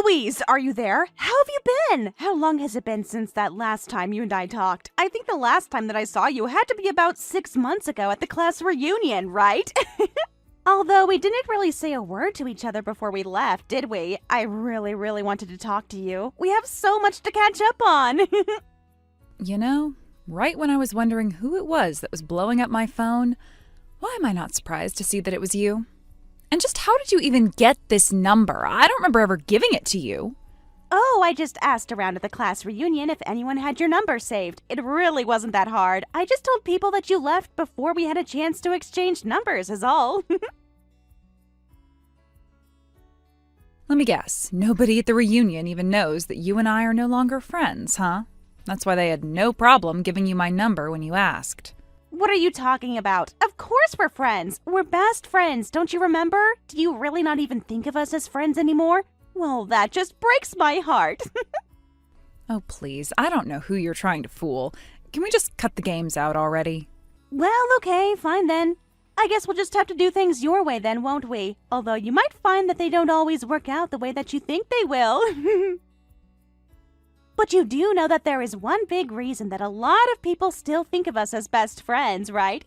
Louise, are you there? How have you been? How long has it been since that last time you and I talked? I think the last time that I saw you had to be about 6 months ago at the class reunion, right? Although we didn't really say a word to each other before we left, did we? I really wanted to talk to you. We have so much to catch up on. You know, right when I was wondering who it was that was blowing up my phone, why am I not surprised to see that it was you? And just how did you even get this number? I don't remember ever giving it to you. Oh, I just asked around at the class reunion if anyone had your number saved. It really wasn't that hard. I just told people that you left before we had a chance to exchange numbers, is all. Let me guess, nobody at the reunion even knows that you and I are no longer friends, huh? That's why they had no problem giving you my number when you asked. What are you talking about? Of course we're friends. We're best friends, don't you remember? Do you really not even think of us as friends anymore? Well, that just breaks my heart. Oh, please, I don't know who you're trying to fool. Can we just cut the games out already? Well, okay, fine then. I guess we'll just have to do things your way then, won't we? Although you might find that they don't always work out the way that you think they will. But you do know that there is one big reason that a lot of people still think of us as best friends, right?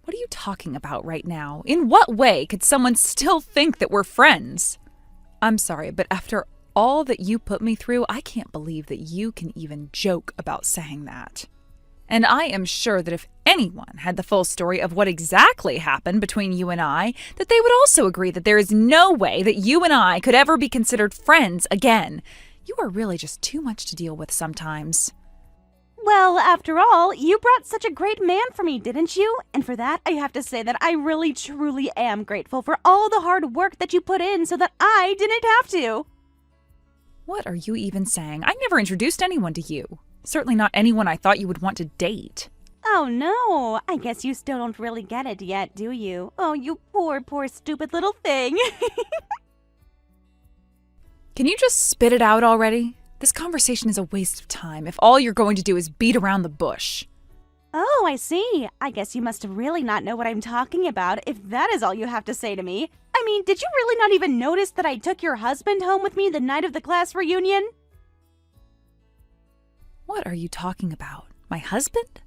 What are you talking about right now? In what way could someone still think that we're friends? I'm sorry, but after all that you put me through, I can't believe that you can even joke about saying that. And I am sure that if anyone had the full story of what exactly happened between you and I, that they would also agree that there is no way that you and I could ever be considered friends again. You are really just too much to deal with sometimes. Well, after all, you brought such a great man for me, didn't you? And for that, I have to say that I really truly am grateful for all the hard work that you put in so that I didn't have to. What are you even saying? I never introduced anyone to you. Certainly not anyone I thought you would want to date. Oh no, I guess you still don't really get it yet, do you? Oh, you poor stupid little thing. Can you just spit it out already? This conversation is a waste of time if all you're going to do is beat around the bush. Oh, I see. I guess you must really not know what I'm talking about if that is all you have to say to me. I mean, did you really not even notice that I took your husband home with me the night of the class reunion? What are you talking about? My husband?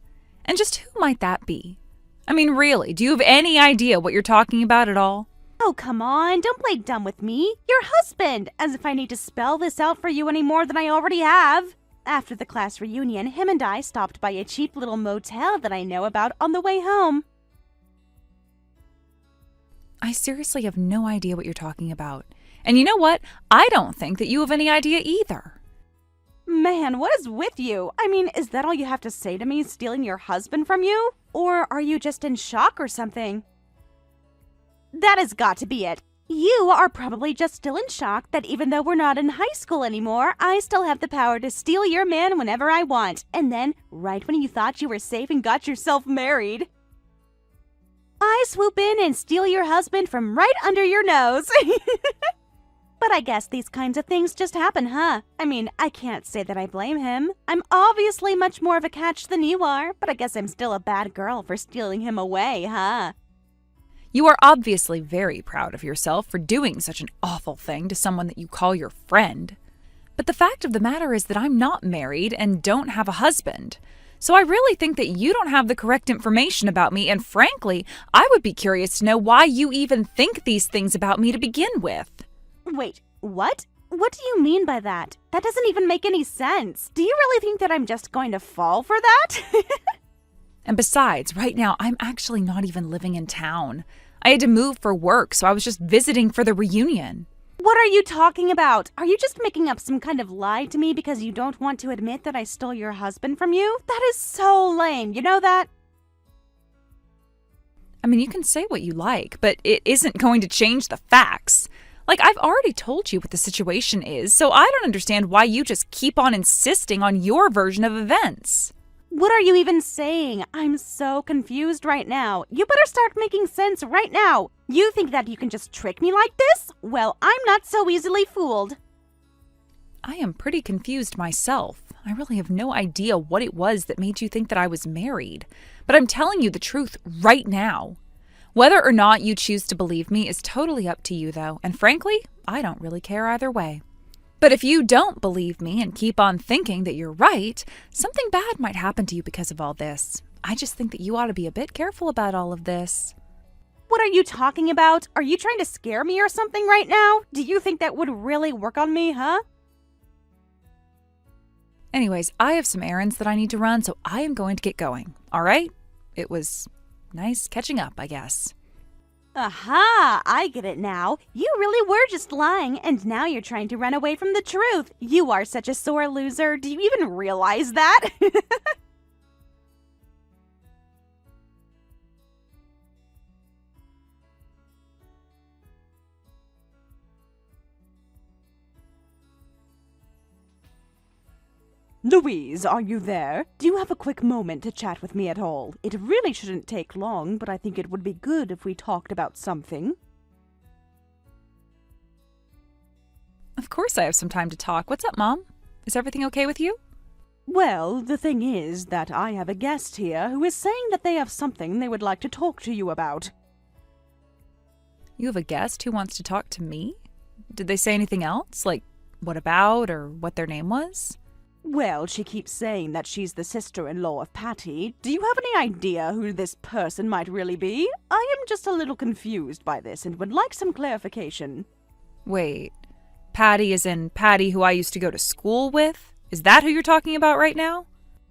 And just who might that be? I mean, really, do you have any idea what you're talking about at all? Oh, come on, don't play dumb with me. Your husband, as if I need to spell this out for you any more than I already have. After the class reunion, him and I stopped by a cheap little motel that I know about on the way home. I seriously have no idea what you're talking about. And you know what? I don't think that you have any idea either. Man, what is with you? I mean, is that all you have to say to me, stealing your husband from you? Or are you just in shock or something? That has got to be it. You are probably just still in shock that even though we're not in high school anymore, I still have the power to steal your man whenever I want. And then, right when you thought you were safe and got yourself married, I swoop in and steal your husband from right under your nose. But I guess these kinds of things just happen, huh? I mean, I can't say that I blame him. I'm obviously much more of a catch than you are, but I guess I'm still a bad girl for stealing him away, huh? You are obviously very proud of yourself for doing such an awful thing to someone that you call your friend. But the fact of the matter is that I'm not married and don't have a husband. So I really think that you don't have the correct information about me, and frankly, I would be curious to know why you even think these things about me to begin with. Wait, what? What do you mean by that? That doesn't even make any sense. Do you really think that I'm just going to fall for that? And besides, right now, I'm actually not even living in town. I had to move for work, so I was just visiting for the reunion. What are you talking about? Are you just making up some kind of lie to me because you don't want to admit that I stole your husband from you? That is so lame, you know that? I mean, you can say what you like, but it isn't going to change the facts. Like, I've already told you what the situation is, so I don't understand why you just keep on insisting on your version of events. What are you even saying? I'm so confused right now. You better start making sense right now. You think that you can just trick me like this? Well, I'm not so easily fooled. I am pretty confused myself. I really have no idea what it was that made you think that I was married. But I'm telling you the truth right now. Whether or not you choose to believe me is totally up to you, though, and frankly, I don't really care either way. But if you don't believe me and keep on thinking that you're right, something bad might happen to you because of all this. I just think that you ought to be a bit careful about all of this. What are you talking about? Are you trying to scare me or something right now? Do you think that would really work on me, huh? Anyways, I have some errands that I need to run, so I am going to get going, all right? It was nice catching up, I guess. Aha! I get it now. You really were just lying, and now you're trying to run away from the truth. You are such a sore loser. Do you even realize that? Louise, are you there? Do you have a quick moment to chat with me at all? It really shouldn't take long, but I think it would be good if we talked about something. Of course I have some time to talk. What's up, Mom? Is everything okay with you? Well, the thing is that I have a guest here who is saying that they have something they would like to talk to you about. You have a guest who wants to talk to me? Did they say anything else? Like, what about or what their name was? Well, she keeps saying that she's the sister-in-law of Patty. Do you have any idea who this person might really be? I am just a little confused by this and would like some clarification. Wait, Patty as in Patty who I used to go to school with? Is that who you're talking about right now?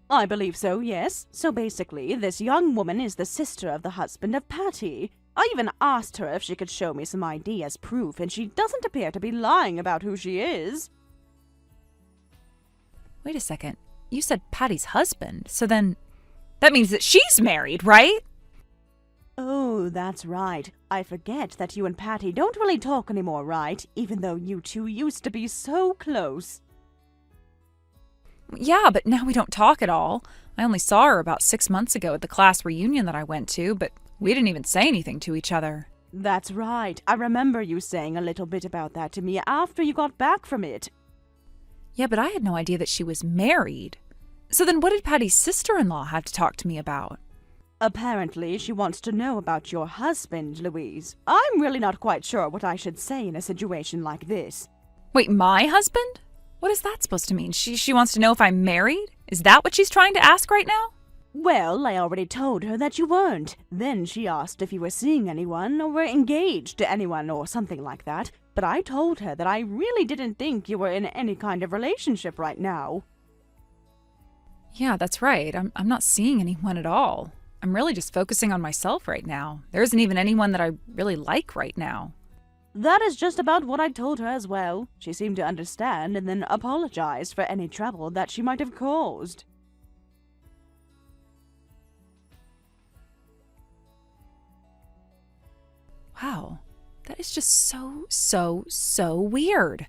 I believe so, yes. So basically, this young woman is the sister of the husband of Patty. I even asked her if she could show me some ID as proof, and she doesn't appear to be lying about who she is. Wait a second. You said Patty's husband, so then that means that she's married, right? Oh, that's right. I forget that you and Patty don't really talk anymore, right? Even though you two used to be so close. Yeah, but now we don't talk at all. I only saw her about 6 months ago at the class reunion that I went to, but we didn't even say anything to each other. That's right. I remember you saying a little bit about that to me after you got back from it. Yeah, but I had no idea that she was married. So then what did Patty's sister-in-law have to talk to me about? Apparently, she wants to know about your husband, Louise. I'm really not quite sure what I should say in a situation like this. Wait, my husband? What is that supposed to mean? She wants to know if I'm married? Is that what she's trying to ask right now? Well, I already told her that you weren't. Then she asked if you were seeing anyone or were engaged to anyone or something like that. But I told her that I really didn't think you were in any kind of relationship right now. Yeah, that's right. I'm not seeing anyone at all. I'm really just focusing on myself right now. There isn't even anyone that I really like right now. That is just about what I told her as well. She seemed to understand and then apologized for any trouble that she might have caused. Wow, that is just so weird.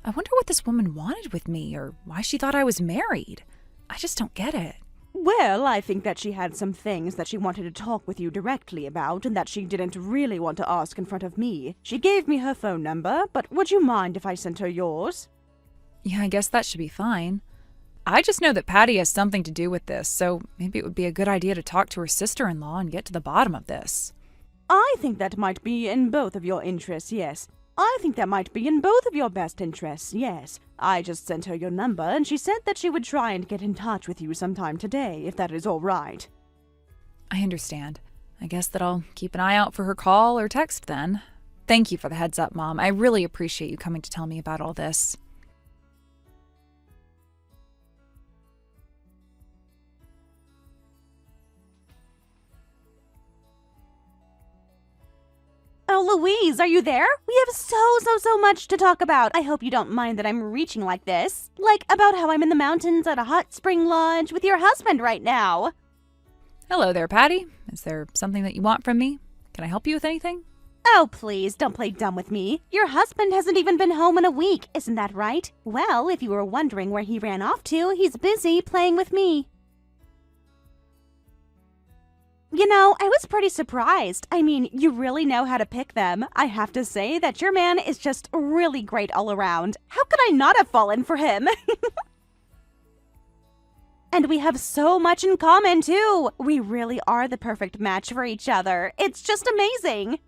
I wonder what this woman wanted with me or why she thought I was married. I just don't get it. Well, I think that she had some things that she wanted to talk with you directly about and that she didn't really want to ask in front of me. She gave me her phone number, but would you mind if I sent her yours? Yeah, I guess that should be fine. I just know that Patty has something to do with this, so maybe it would be a good idea to talk to her sister-in-law and get to the bottom of this. I think that might be in both of your interests, yes. I think that might be in both of your best interests, yes. I just sent her your number, and she said that she would try and get in touch with you sometime today, if that is all right. I understand. I guess that I'll keep an eye out for her call or text then. Thank you for the heads up, Mom. I really appreciate you coming to tell me about all this. Oh, Louise, are you there? We have so much to talk about. I hope you don't mind that I'm reaching like this. Like about how I'm in the mountains at a hot spring lodge with your husband right now. Hello there, Patty. Is there something that you want from me? Can I help you with anything? Oh, please, don't play dumb with me. Your husband hasn't even been home in a week, isn't that right? Well, if you were wondering where he ran off to, he's busy playing with me. You know, I was pretty surprised. I mean, you really know how to pick them. I have to say that your man is just really great all around. How could I not have fallen for him? And we have so much in common, too. We really are the perfect match for each other. It's just amazing.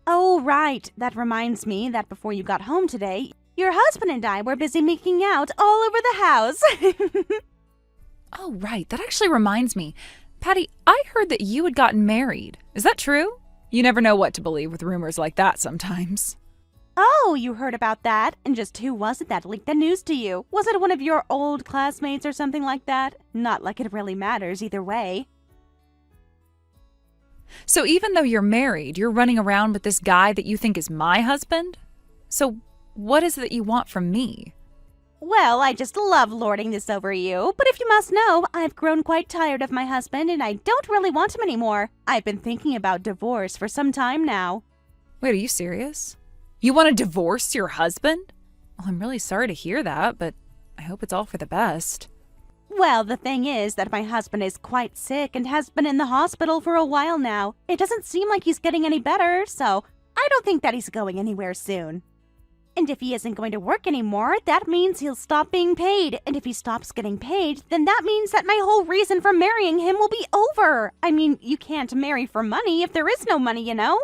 Oh, right. That reminds me that before you got home today, your husband and I were busy making out all over the house. Oh, right. That actually reminds me. Patty, I heard that you had gotten married. Is that true? You never know what to believe with rumors like that sometimes. Oh, you heard about that? And just who was it that leaked the news to you? Was it one of your old classmates or something like that? Not like it really matters either way. So even though you're married, you're running around with this guy that you think is my husband? So what is it that you want from me? Well, I just love lording this over you, but if you must know, I've grown quite tired of my husband and I don't really want him anymore. I've been thinking about divorce for some time now. Wait, are you serious? You want to divorce your husband? Well, I'm really sorry to hear that, but I hope it's all for the best. Well, the thing is that my husband is quite sick and has been in the hospital for a while now. It doesn't seem like he's getting any better, so I don't think that he's going anywhere soon. And if he isn't going to work anymore, that means he'll stop being paid. And if he stops getting paid, then that means that my whole reason for marrying him will be over. I mean, you can't marry for money if there is no money, you know?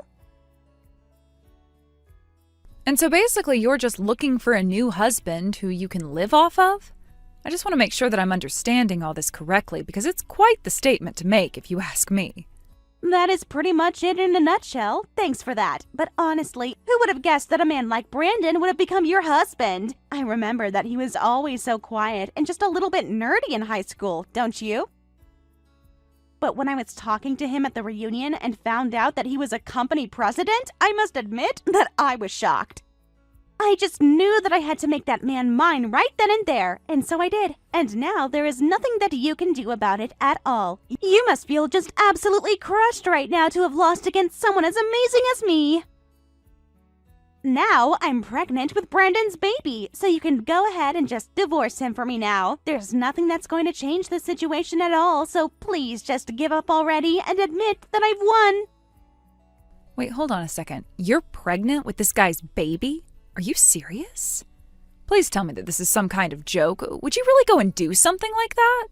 And so basically you're just looking for a new husband who you can live off of? I just want to make sure that I'm understanding all this correctly because it's quite the statement to make if you ask me. That is pretty much it in a nutshell. Thanks for that. But honestly, who would have guessed that a man like Brandon would have become your husband? I remember that he was always so quiet and just a little bit nerdy in high school, don't you? But when I was talking to him at the reunion and found out that he was a company president, I must admit that I was shocked. I just knew that I had to make that man mine right then and there, and so I did. And now there is nothing that you can do about it at all. You must feel just absolutely crushed right now to have lost against someone as amazing as me. Now I'm pregnant with Brandon's baby, so you can go ahead and just divorce him for me now. There's nothing that's going to change the situation at all, so please just give up already and admit that I've won. Wait, hold on a second. You're pregnant with this guy's baby? Are you serious? Please tell me that this is some kind of joke. Would you really go and do something like that?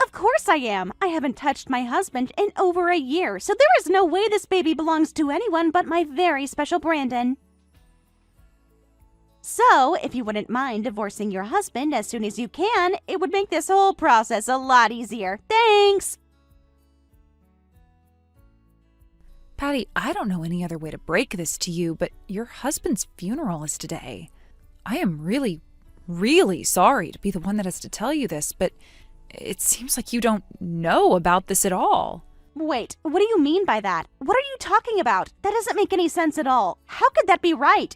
Of course I am. I haven't touched my husband in over a year, so there is no way this baby belongs to anyone but my very special Brandon. So, if you wouldn't mind divorcing your husband as soon as you can, it would make this whole process a lot easier. Thanks! Patty, I don't know any other way to break this to you, but your husband's funeral is today. I am really, really sorry to be the one that has to tell you this, but it seems like you don't know about this at all. Wait, what do you mean by that? What are you talking about? That doesn't make any sense at all. How could that be right?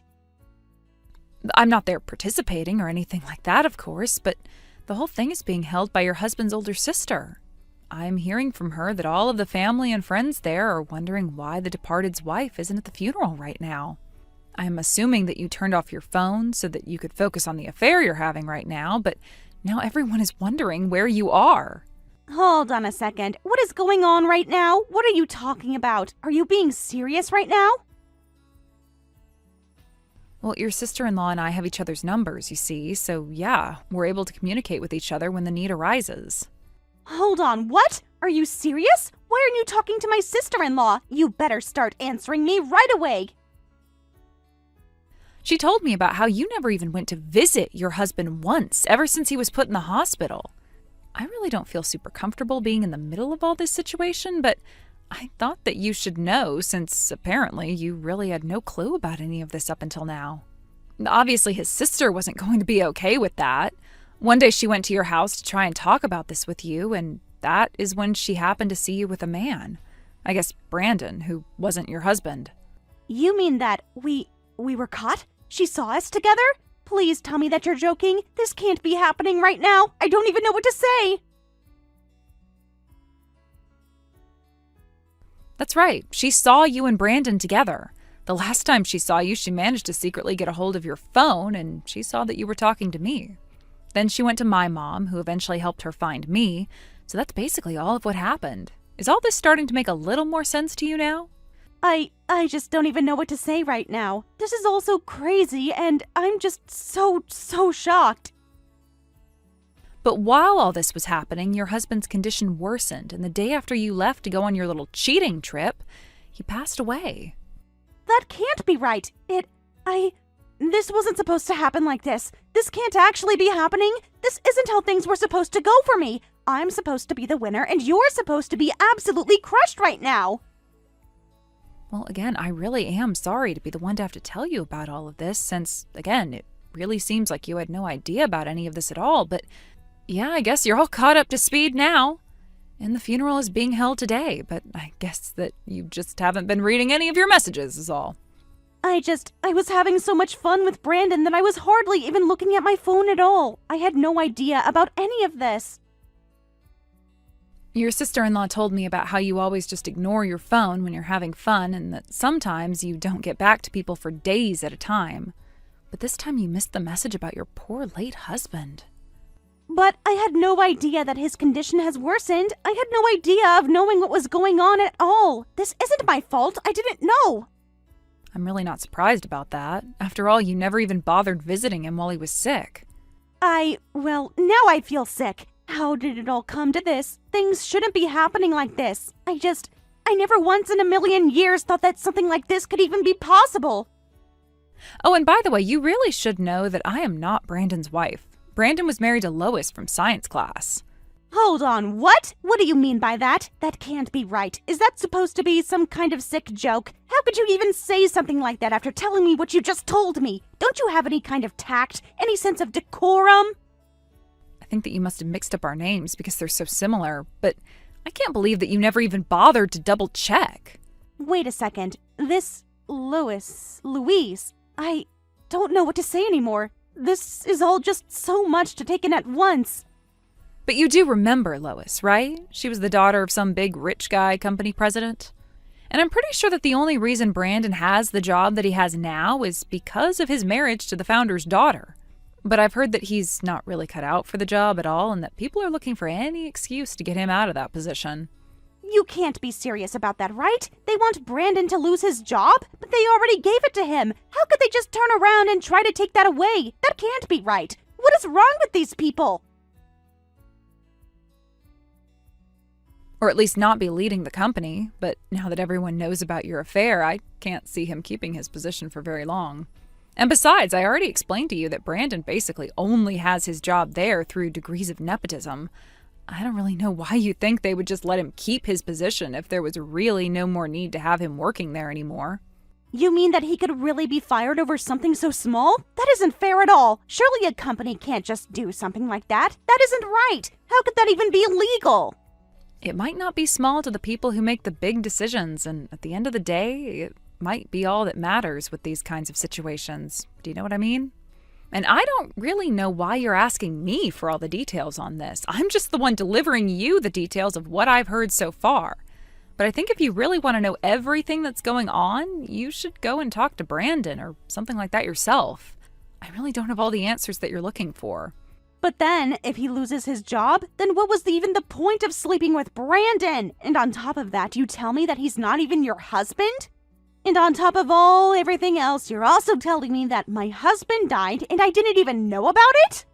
I'm not there participating or anything like that, of course, but the whole thing is being held by your husband's older sister. I'm hearing from her that all of the family and friends there are wondering why the departed's wife isn't at the funeral right now. I'm assuming that you turned off your phone so that you could focus on the affair you're having right now, but now everyone is wondering where you are. Hold on a second. What is going on right now? What are you talking about? Are you being serious right now? Well, your sister-in-law and I have each other's numbers, you see, so yeah, we're able to communicate with each other when the need arises. Hold on, what? Are you serious? Why aren't you talking to my sister-in-law? You better start answering me right away. She told me about how you never even went to visit your husband once, ever since he was put in the hospital. I really don't feel super comfortable being in the middle of all this situation, but I thought that you should know since apparently you really had no clue about any of this up until now. Obviously, his sister wasn't going to be okay with that. One day she went to your house to try and talk about this with you, and that is when she happened to see you with a man. I guess Brandon, who wasn't your husband. You mean that we were caught? She saw us together? Please tell me that you're joking. This can't be happening right now. I don't even know what to say. That's right. She saw you and Brandon together. The last time she saw you, she managed to secretly get a hold of your phone, and she saw that you were talking to me. Then she went to my mom, who eventually helped her find me. So that's basically all of what happened. Is all this starting to make a little more sense to you now? I just don't even know what to say right now. This is all so crazy, and I'm just so shocked. But while all this was happening, your husband's condition worsened, and the day after you left to go on your little cheating trip, he passed away. That can't be right. This wasn't supposed to happen like this. This can't actually be happening. This isn't how things were supposed to go for me. I'm supposed to be the winner, and you're supposed to be absolutely crushed right now. Well, again, I really am sorry to be the one to have to tell you about all of this, since, again, it really seems like you had no idea about any of this at all. But yeah, I guess you're all caught up to speed now. And the funeral is being held today, but I guess that you just haven't been reading any of your messages is all. I was having so much fun with Brandon that I was hardly even looking at my phone at all. I had no idea about any of this. Your sister-in-law told me about how you always just ignore your phone when you're having fun, and that sometimes you don't get back to people for days at a time. But this time you missed the message about your poor late husband. But I had no idea that his condition has worsened. I had no idea of knowing what was going on at all. This isn't my fault. I didn't know. I'm really not surprised about that. After all, you never even bothered visiting him while he was sick. Well, now I feel sick. How did it all come to this? Things shouldn't be happening like this. I never once in a million years thought that something like this could even be possible. Oh, and by the way, you really should know that I am not Brandon's wife. Brandon was married to Lois from science class. Hold on, what? What do you mean by that? That can't be right. Is that supposed to be some kind of sick joke? How could you even say something like that after telling me what you just told me? Don't you have any kind of tact? Any sense of decorum? I think that you must have mixed up our names because they're so similar, but I can't believe that you never even bothered to double check. Wait a second. This Louise, I don't know what to say anymore. This is all just so much to take in at once. But you do remember Lois, right? She was the daughter of some big rich guy company president. And I'm pretty sure that the only reason Brandon has the job that he has now is because of his marriage to the founder's daughter. But I've heard that he's not really cut out for the job at all, and that people are looking for any excuse to get him out of that position. You can't be serious about that, right? They want Brandon to lose his job, but they already gave it to him. How could they just turn around and try to take that away? That can't be right. What is wrong with these people? Or at least not be leading the company, but now that everyone knows about your affair, I can't see him keeping his position for very long. And besides, I already explained to you that Brandon basically only has his job there through degrees of nepotism. I don't really know why you think they would just let him keep his position if there was really no more need to have him working there anymore. You mean that he could really be fired over something so small? That isn't fair at all. Surely a company can't just do something like that. That isn't right. How could that even be legal? It might not be small to the people who make the big decisions, and at the end of the day, it might be all that matters with these kinds of situations. Do you know what I mean? And I don't really know why you're asking me for all the details on this. I'm just the one delivering you the details of what I've heard so far. But I think if you really want to know everything that's going on, you should go and talk to Brandon or something like that yourself. I really don't have all the answers that you're looking for. But then, if he loses his job, then what was even the point of sleeping with Brandon? And on top of that, you tell me that he's not even your husband? And on top of everything else, you're also telling me that my husband died and I didn't even know about it?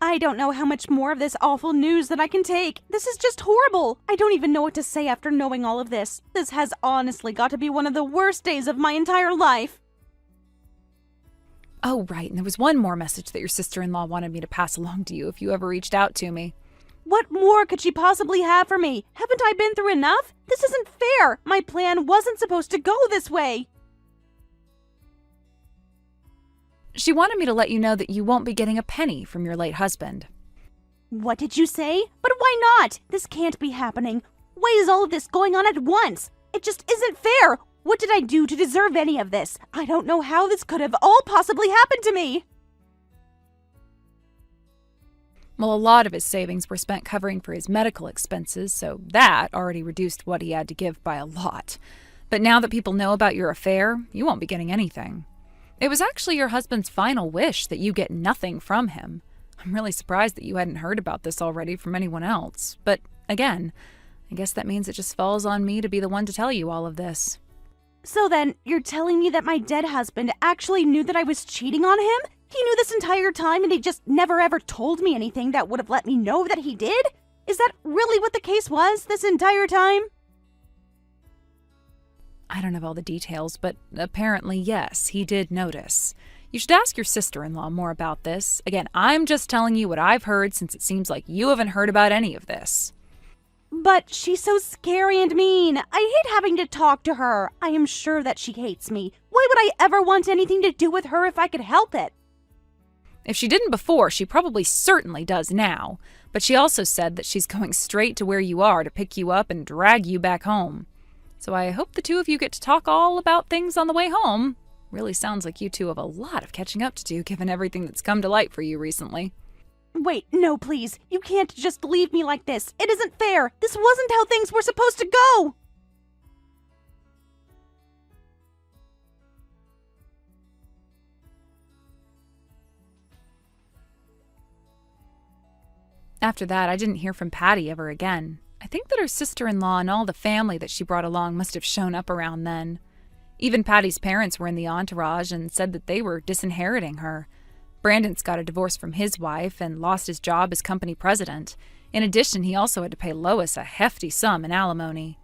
I don't know how much more of this awful news that I can take. This is just horrible. I don't even know what to say after knowing all of this. This has honestly got to be one of the worst days of my entire life. Oh, right, and there was one more message that your sister-in-law wanted me to pass along to you if you ever reached out to me. What more could she possibly have for me? Haven't I been through enough? This isn't fair. My plan wasn't supposed to go this way. She wanted me to let you know that you won't be getting a penny from your late husband. What did you say? But why not? This can't be happening. Why is all of this going on at once? It just isn't fair. What did I do to deserve any of this? I don't know how this could have all possibly happened to me. Well, a lot of his savings were spent covering for his medical expenses, so that already reduced what he had to give by a lot. But now that people know about your affair, you won't be getting anything. It was actually your husband's final wish that you get nothing from him. I'm really surprised that you hadn't heard about this already from anyone else. But again, I guess that means it just falls on me to be the one to tell you all of this. So then, you're telling me that my dead husband actually knew that I was cheating on him? he knew this entire time and he just never ever told me anything that would have let me know that he did? Is that really what the case was this entire time? I don't have all the details, but apparently, yes, he did notice. You should ask your sister-in-law more about this. Again, I'm just telling you what I've heard since it seems like you haven't heard about any of this. But she's so scary and mean. I hate having to talk to her. I am sure that she hates me. Why would I ever want anything to do with her if I could help it? If she didn't before, she probably certainly does now. But she also said that she's going straight to where you are to pick you up and drag you back home. So I hope the two of you get to talk all about things on the way home. Really sounds like you two have a lot of catching up to do given everything that's come to light for you recently. Wait, no, please. You can't just leave me like this. It isn't fair. This wasn't how things were supposed to go. After that, I didn't hear from Patty ever again. I think that her sister-in-law and all the family that she brought along must have shown up around then. Even Patty's parents were in the entourage and said that they were disinheriting her. Brandon's got a divorce from his wife and lost his job as company president. In addition, he also had to pay Lois a hefty sum in alimony.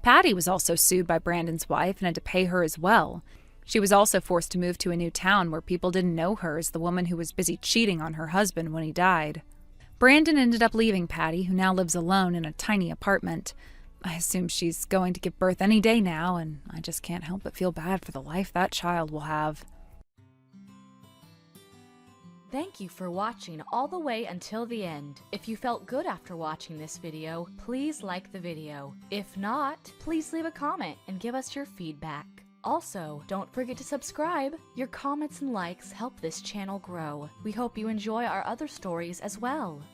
Patty was also sued by Brandon's wife and had to pay her as well. She was also forced to move to a new town where people didn't know her as the woman who was busy cheating on her husband when he died. Brandon ended up leaving Patty, who now lives alone in a tiny apartment. I assume she's going to give birth any day now, and I just can't help but feel bad for the life that child will have. Thank you for watching all the way until the end. If you felt good after watching this video, please like the video. If not, please leave a comment and give us your feedback. Also, don't forget to subscribe. Your comments and likes help this channel grow. We hope you enjoy our other stories as well.